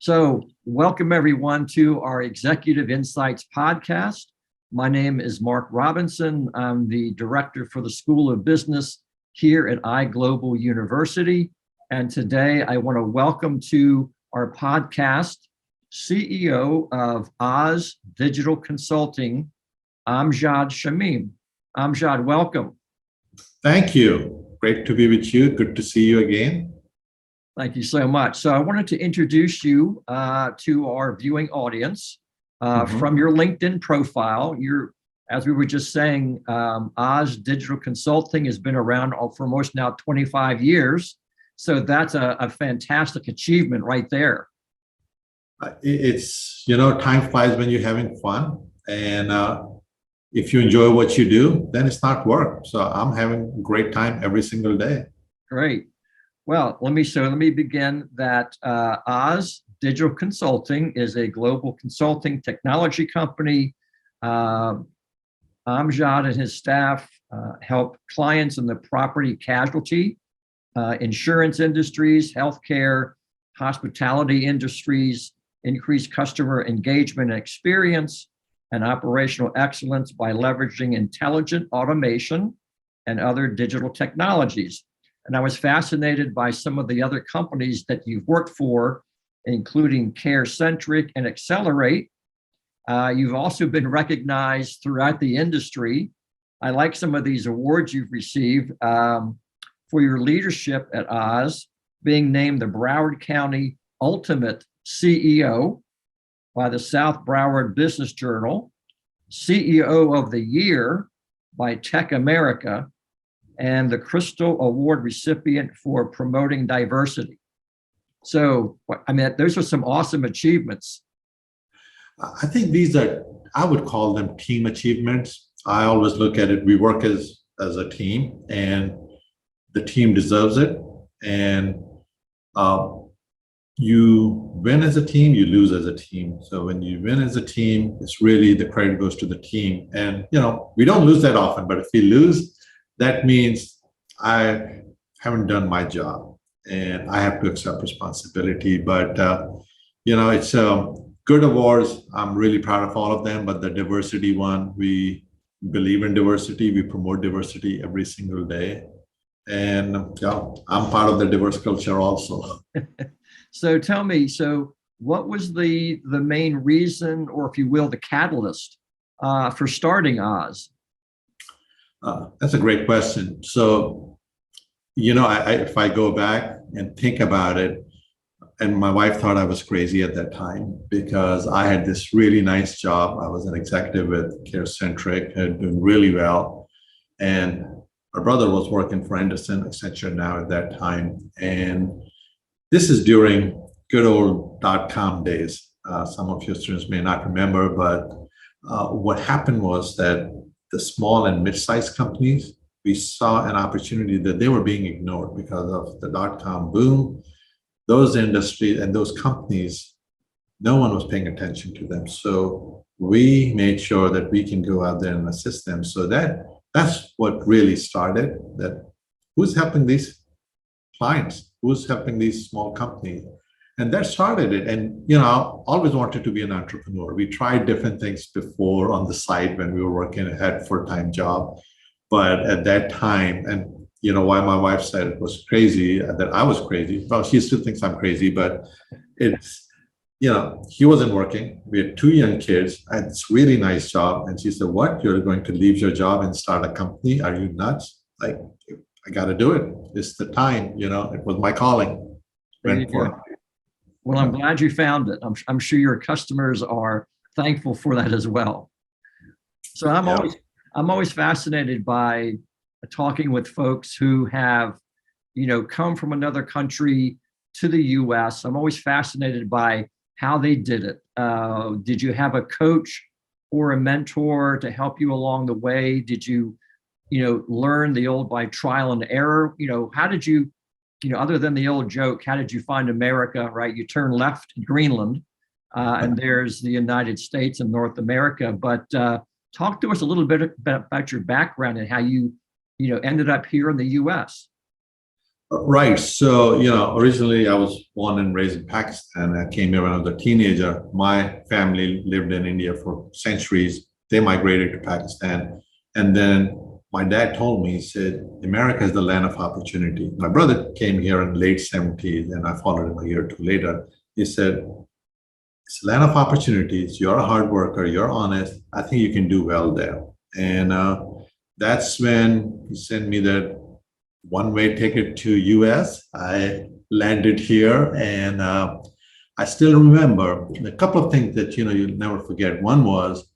So, welcome everyone to our Executive Insights podcast. My name is Mark Robinson. I'm the director for the School of Business here at iGlobal University. And today I want to welcome to our podcast CEO of Oz Digital Consulting, Mr Shamim. Amjad, welcome. Thank you. Great to be with you. Good to see you again. Thank you so much. So I wanted to introduce you to our viewing audience from your LinkedIn profile. As we were just saying, Oz Digital Consulting has been around for almost now 25 years. So that's a fantastic achievement right there. It's, time flies when you're having fun. And if you enjoy what you do, then it's not work. So I'm having a great time every single day. Great. Well, let me begin that Oz Digital Consulting is a global consulting technology company. Amjad and his staff help clients in the property casualty, insurance industries, healthcare, hospitality industries, increase customer engagement and experience, and operational excellence by leveraging intelligent automation and other digital technologies. And I was fascinated by some of the other companies that you've worked for, including CareCentric and Accelerate. You've also been recognized throughout the industry. I like some of these awards you've received for your leadership at Oz, being named the Broward County Ultimate CEO by the South Broward Business Journal, CEO of the Year by Tech America, and the Crystal Award recipient for promoting diversity. So, those are some awesome achievements. I think I would call them team achievements. I always look at it, we work as a team, and the team deserves it. And you win as a team, you lose as a team. So when you win as a team, it's really the credit goes to the team. And, we don't lose that often, but if we lose, that means I haven't done my job and I have to accept responsibility. But, it's good awards. I'm really proud of all of them, but the diversity one, we believe in diversity. We promote diversity every single day. And I'm part of the diverse culture also. So tell me, what was the main reason, or if you will, the catalyst for starting Oz? That's a great question. So, if I go back and think about it, and my wife thought I was crazy at that time because I had this really nice job. I was an executive with CareCentric, had doing really well. And my brother was working for Accenture now at that time. And this is during good old .com days. Some of your students may not remember, but what happened was that the small and mid-sized companies, we saw an opportunity that they were being ignored because of the .com boom. Those industries and those companies, no one was paying attention to them. So we made sure that we can go out there and assist them. So that's what really started, that who's helping these clients? Who's helping these small companies? And that started it. And, I always wanted to be an entrepreneur. We tried different things before on the side when we were working, I had a full-time job. But at that time, and why my wife said it was crazy, that I was crazy. Well, she still thinks I'm crazy, but it's, he wasn't working. We had 2 young kids. I had this really nice job. And she said, what? You're going to leave your job and start a company? Are you nuts? Like, I got to do it. It's the time, it was my calling. Well, I'm glad you found it. I'm sure your customers are thankful for that as well. So I'm always fascinated by talking with folks who have, come from another country to the U.S. I'm always fascinated by how they did it. Did you have a coach or a mentor to help you along the way? Did you, learn the old by trial and error? How did you, other than the old joke, how did you find America, right? You turn left in Greenland, and there's the United States and North America. But talk to us a little bit about your background and how you ended up here in the U.S. Right. So, originally I was born and raised in Pakistan. I came here when I was a teenager. My family lived in India for centuries. They migrated to Pakistan. And then my dad told me, he said, America is the land of opportunity. My brother came here in the late 70s and I followed him a year or two later. He said, it's a land of opportunities. You're a hard worker. You're honest. I think you can do well there. And that's when he sent me that one-way ticket to US. I landed here, and I still remember a couple of things that you'll never forget. One was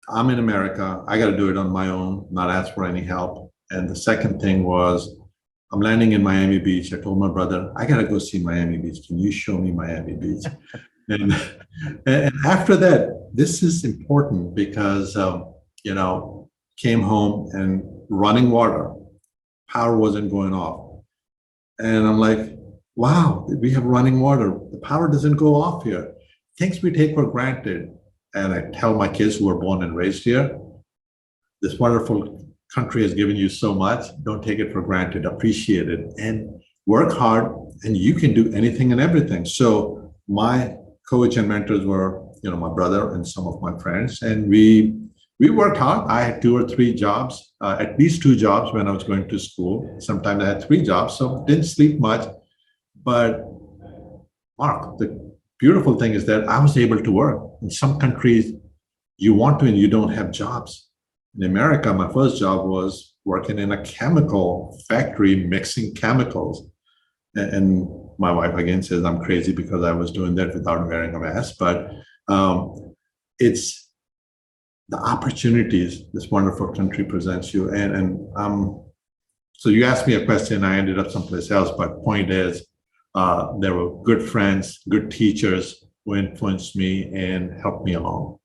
I'm in America. I got to do it on my own, not ask for any help. And the second thing was I'm landing in Miami Beach. I told my brother, I got to go see Miami Beach. Can you show me Miami Beach? And, and after that, this is important because, came home and running water, power wasn't going off. And I'm like, wow, we have running water. The power doesn't go off here. Things we take for granted. And I tell my kids who were born and raised here, this wonderful country has given you so much. Don't take it for granted. Appreciate it and work hard, and you can do anything and everything. So my coach and mentors were, my brother and some of my friends, and we worked hard. I had 2 or 3 jobs, at least 2 jobs when I was going to school. Sometimes I had 3 jobs, so didn't sleep much. But Mark, the beautiful thing is that I was able to work. In some countries, you want to and you don't have jobs. In America, my first job was working in a chemical factory mixing chemicals. And my wife again says I'm crazy because I was doing that without wearing a mask. But it's the opportunities this wonderful country presents you. So you asked me a question, I ended up someplace else, but point is, there were good friends, good teachers who influenced me and helped me along.